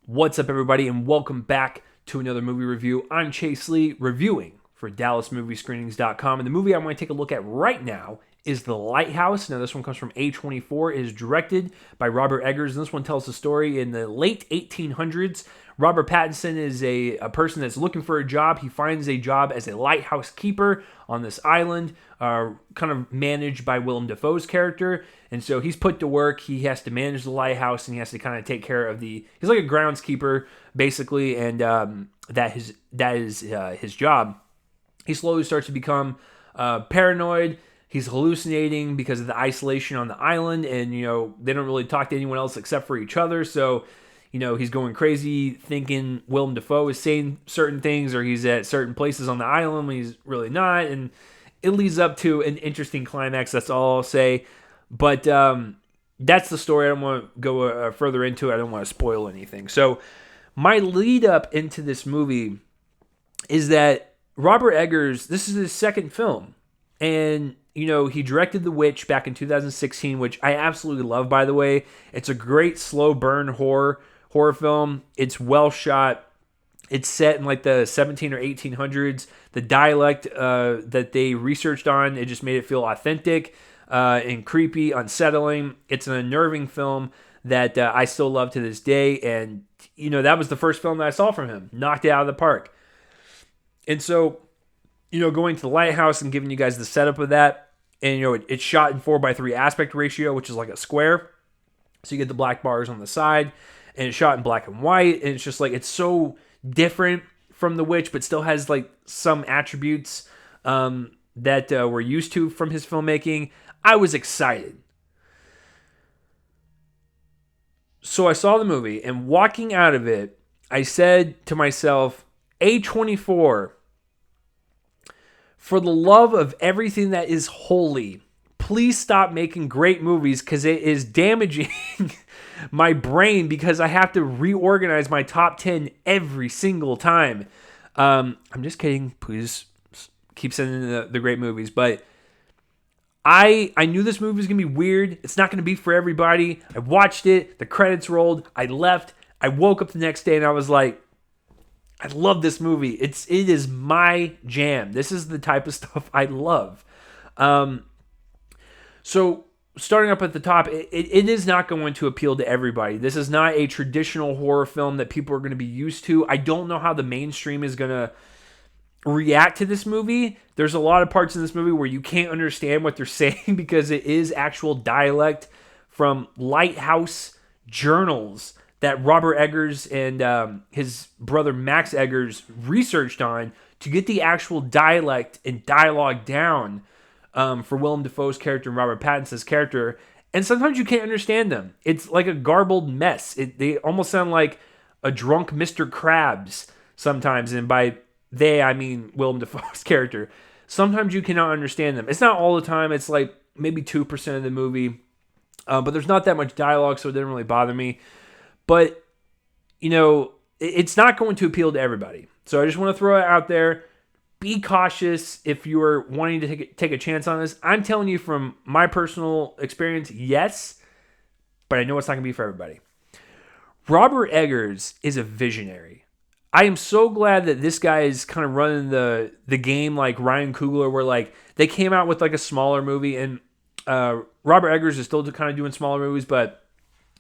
What's up, everybody, and welcome back to another movie review. I'm Chase Lee, reviewing for DallasMovieScreenings.com, and the movie I want to take a look at right now is The Lighthouse. Now, this one comes from A24, is directed by Robert Eggers, and this one tells the story in the late 1800s. Robert Pattinson is a person that's looking for a job. He finds a job as a lighthouse keeper on this island, kind of managed by Willem Dafoe's character. And so he's put to work. He has to manage the lighthouse, and he has to kind of take care of he's like a groundskeeper, basically, and that is his job. He slowly starts to become paranoid. He's hallucinating because of the isolation on the island, and, they don't really talk to anyone else except for each other. So, he's going crazy thinking Willem Dafoe is saying certain things, or he's at certain places on the island when he's really not. And it leads up to an interesting climax. That's all I'll say. But that's the story. I don't want to go further into it. I don't want to spoil anything. So my lead up into this movie is that Robert Eggers, this is his second film. And, he directed The Witch back in 2016, which I absolutely love, by the way. It's a great slow burn horror film. It's well shot. It's set in like the 17 or 1800s. The dialect that they researched on, it just made it feel authentic and creepy, unsettling. It's an unnerving film that I still love to this day. And, that was the first film that I saw from him. Knocked it out of the park. And so, going to the Lighthouse and giving you guys the setup of that. And, it's shot in 4:3 aspect ratio, which is like a square. So you get the black bars on the side. And it's shot in black and white. And it's just like, it's so different from The Witch, but still has like some attributes that we're used to from his filmmaking. I was excited. So I saw the movie, and walking out of it, I said to myself, A24, for the love of everything that is holy, please stop making great movies, because it is damaging my brain, because I have to reorganize my top 10 every single time. I'm just kidding. Please keep sending the great movies. But I knew this movie was going to be weird. It's not going to be for everybody. I watched it. The credits rolled. I left. I woke up the next day and I was like, I love this movie. It is my jam. This is the type of stuff I love. So starting up at the top, it is not going to appeal to everybody. This is not a traditional horror film that people are going to be used to. I don't know how the mainstream is going to react to this movie. There's a lot of parts in this movie where you can't understand what they're saying because it is actual dialect from lighthouse journals that Robert Eggers and his brother Max Eggers researched on to get the actual dialect and dialogue down for Willem Dafoe's character and Robert Pattinson's character. And sometimes you can't understand them. It's like a garbled mess. They almost sound like a drunk Mr. Krabs sometimes. And by they, I mean Willem Dafoe's character. Sometimes you cannot understand them. It's not all the time. It's like maybe 2% of the movie. But there's not that much dialogue, so it didn't really bother me. But, it's not going to appeal to everybody. So I just want to throw it out there. Be cautious if you are wanting to take a chance on this. I'm telling you from my personal experience, yes. But I know it's not going to be for everybody. Robert Eggers is a visionary. I am so glad that this guy is kind of running the game like Ryan Coogler, where like they came out with like a smaller movie, and Robert Eggers is still kind of doing smaller movies, but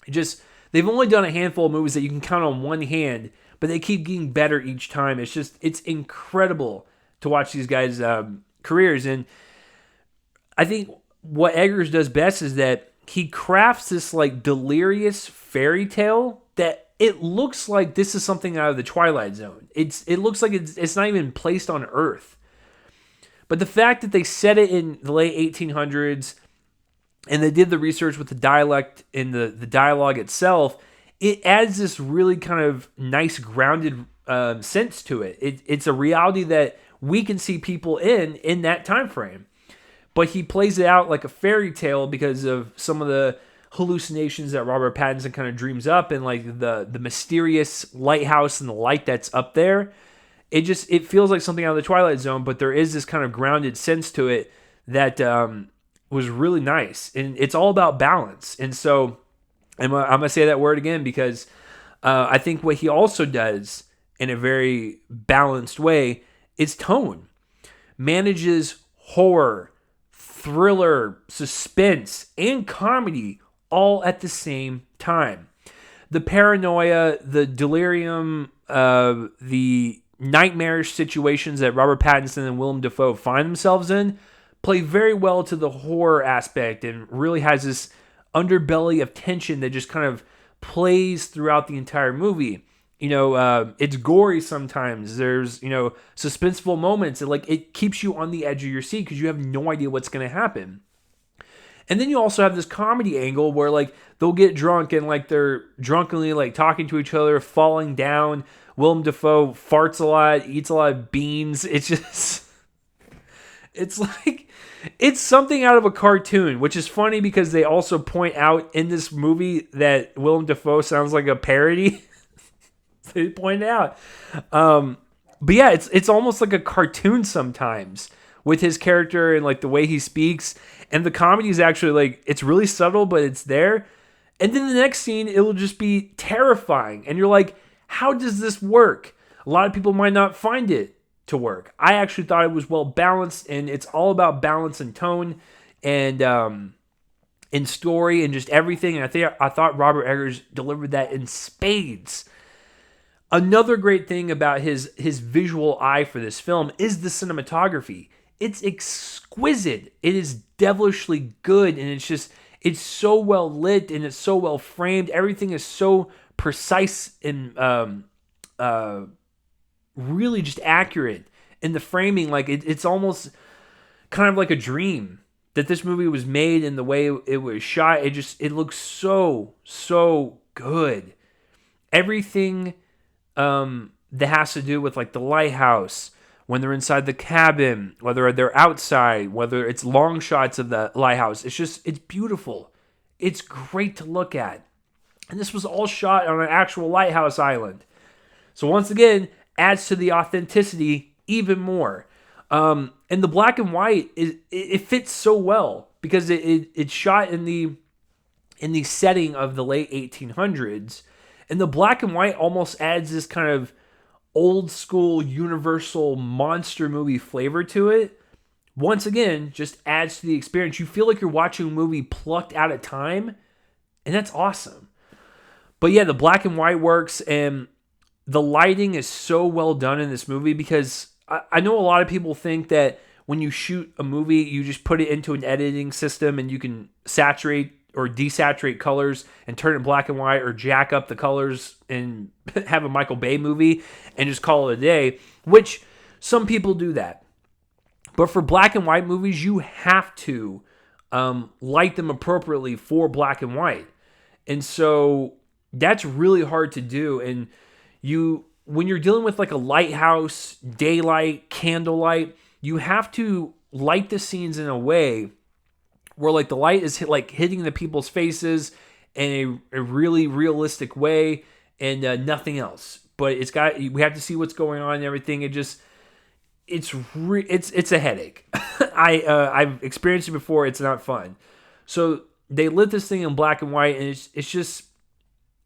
they've only done a handful of movies that you can count on one hand, but they keep getting better each time. It's incredible to watch these guys' careers, and I think what Eggers does best is that he crafts this like delirious fairy tale that it looks like this is something out of the Twilight Zone. It looks like it's not even placed on Earth. But the fact that they set it in the late 1800s and they did the research with the dialect and the dialogue itself, it adds this really kind of nice grounded sense to it. It's a reality that we can see people in that time frame. But he plays it out like a fairy tale because of some of the hallucinations that Robert Pattinson kind of dreams up, and like the mysterious lighthouse and the light that's up there. It feels like something out of the Twilight Zone, but there is this kind of grounded sense to it that was really nice. And it's all about balance. And so I'm going to say that word again because I think what he also does in a very balanced way is tone. Manages horror, thriller, suspense, and comedy all at the same time. The paranoia, the delirium, the nightmarish situations that Robert Pattinson and Willem Dafoe find themselves in play very well to the horror aspect and really has this underbelly of tension that just kind of plays throughout the entire movie. It's gory sometimes. There's, suspenseful moments. It keeps you on the edge of your seat because you have no idea what's going to happen. And then you also have this comedy angle where they'll get drunk and they're drunkenly talking to each other, falling down. Willem Dafoe farts a lot, eats a lot of beans. It's just, it's something out of a cartoon, which is funny because they also point out in this movie that Willem Dafoe sounds like a parody. They point it out. But yeah, it's almost like a cartoon sometimes with his character and the way he speaks. And the comedy is actually it's really subtle, but it's there. And then the next scene, it will just be terrifying. And you're like, how does this work? A lot of people might not find it to work. I actually thought it was well balanced, and it's all about balance and tone and in story and just everything. And I thought Robert Eggers delivered that in spades. Another great thing about his visual eye for this film is the cinematography. It's exquisite. It is devilishly good, and it's so well lit and it's so well framed. Everything is so precise and really just accurate in the framing. It's almost kind of like a dream that this movie was made and the way it was shot. It looks so good. Everything that has to do with the lighthouse, when they're inside the cabin, whether they're outside, whether it's long shots of the lighthouse, it's beautiful. It's great to look at. And this was all shot on an actual lighthouse island. So once again, adds to the authenticity even more. And the black and white, it fits so well because it's shot in the setting of the late 1800s. And the black and white almost adds this kind of old school universal monster movie flavor to it. Once again, just adds to the experience. You feel like you're watching a movie plucked out of time, and that's awesome. But yeah, the black and white works, and the lighting is so well done in this movie because I know a lot of people think that when you shoot a movie, you just put it into an editing system and you can saturate or desaturate colors and turn it black and white or jack up the colors and have a Michael Bay movie and just call it a day, which some people do that. But for black and white movies, you have to light them appropriately for black and white. And so that's really hard to do. And when you're dealing with a lighthouse, daylight, candlelight, you have to light the scenes in a way where the light is hitting the people's faces in a really realistic way and nothing else. But we have to see what's going on and everything. It's a headache. I've experienced it before. It's not fun. So they lit this thing in black and white, and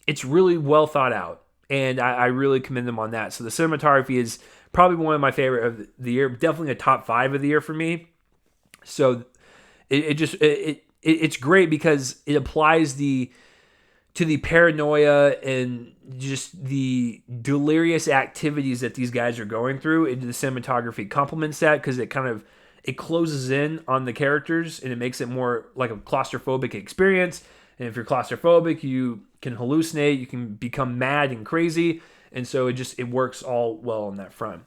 it's really well thought out. And I really commend them on that. So the cinematography is probably one of my favorite of the year. Definitely a top 5 of the year for me. So it's great because it applies to the paranoia and just the delirious activities that these guys are going through. Into the cinematography complements that because it closes in on the characters and it makes it more like a claustrophobic experience. And if you're claustrophobic, you can hallucinate, you can become mad and crazy. And so it works all well on that front.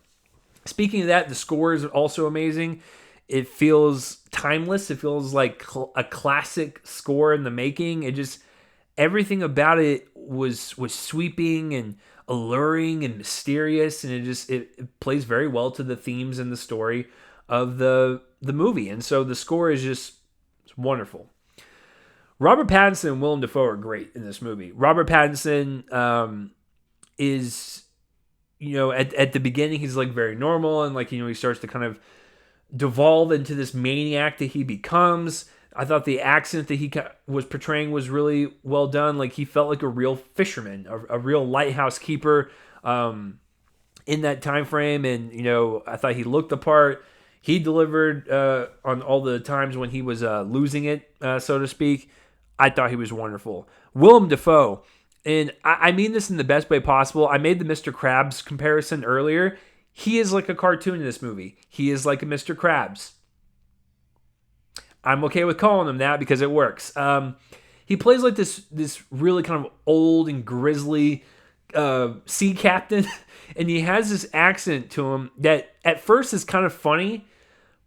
Speaking of that, the score is also amazing. It feels timeless. It feels like a classic score in the making. Everything about it was sweeping and alluring and mysterious. And it plays very well to the themes and the story of the movie. And so the score is it's wonderful. Robert Pattinson and Willem Dafoe are great in this movie. Robert Pattinson is, at the beginning, he's very normal and he starts to kind of devolve into this maniac that he becomes. I thought the accent that he was portraying was really well done. Like he felt like a real fisherman, a real lighthouse keeper in that time frame. And I thought he looked the part. He delivered on all the times when he was losing it, so to speak. I thought he was wonderful. Willem Dafoe, and I mean this in the best way possible. I made the Mr. Krabs comparison earlier. He is like a cartoon in this movie. He is like a Mr. Krabs. I'm okay with calling him that because it works. He plays like this really kind of old and grisly sea captain, and he has this accent to him that at first is kind of funny,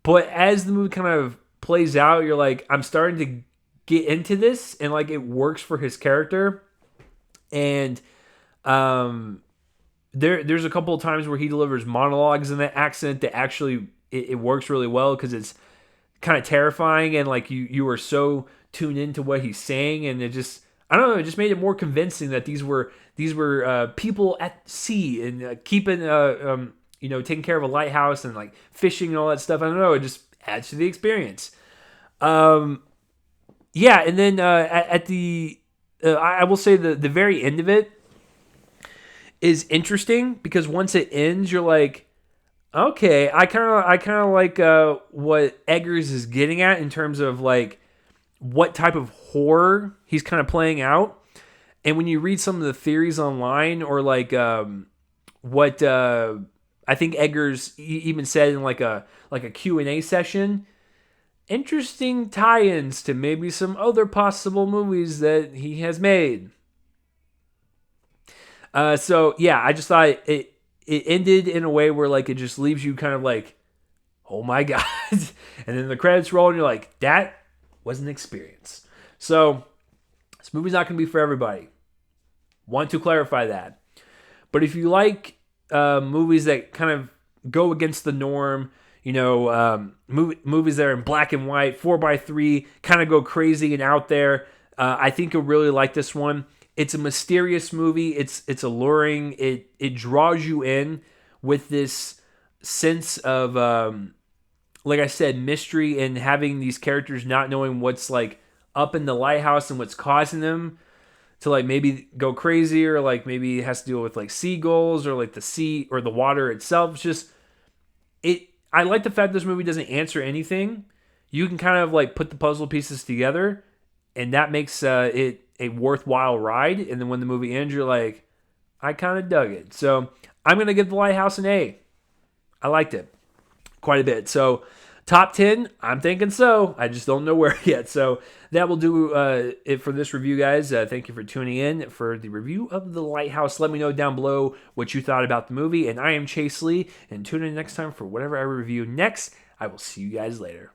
but as the movie kind of plays out, you're like, I'm starting to get into this, and like it works for his character. And there's a couple of times where he delivers monologues in that accent that actually it works really well because it's kind of terrifying, and like you are so tuned into what he's saying, and it just, I don't know, it just made it more convincing that these were people at sea and keeping taking care of a lighthouse and like fishing and all that stuff. I don't know, it just adds to the experience. Yeah, and then at the I will say the very end of it is interesting because once it ends, you're like, okay, I kind of like what Eggers is getting at in terms of like what type of horror he's kind of playing out. And when you read some of the theories online, or like what I think Eggers even said in like a Q&A session, interesting tie-ins to maybe some other possible movies that he has made. So yeah, I just thought it ended in a way where like it just leaves you kind of like, oh my god, and then the credits roll and you're like, that was an experience. So this movie's not going to be for everybody. Want to clarify that. But if you like movies that kind of go against the norm, movies that are in black and white, 4x3, kind of go crazy and out there, I think you'll really like this one. It's a mysterious movie. It's alluring. It draws you in with this sense of, like I said, mystery, and having these characters not knowing what's like up in the lighthouse and what's causing them to like maybe go crazy, or like maybe it has to deal with like seagulls or like the sea or the water itself. It's just I like the fact this movie doesn't answer anything. You can kind of like put the puzzle pieces together, and that makes it a worthwhile ride. And then when the movie ends, you're like, I kind of dug it. So I'm going to give The Lighthouse an A. I liked it quite a bit. So top 10, I'm thinking so. I just don't know where yet. So that will do it for this review, guys. Thank you for tuning in for the review of The Lighthouse. Let me know down below what you thought about the movie. And I am Chase Lee, and tune in next time for whatever I review next. I will see you guys later.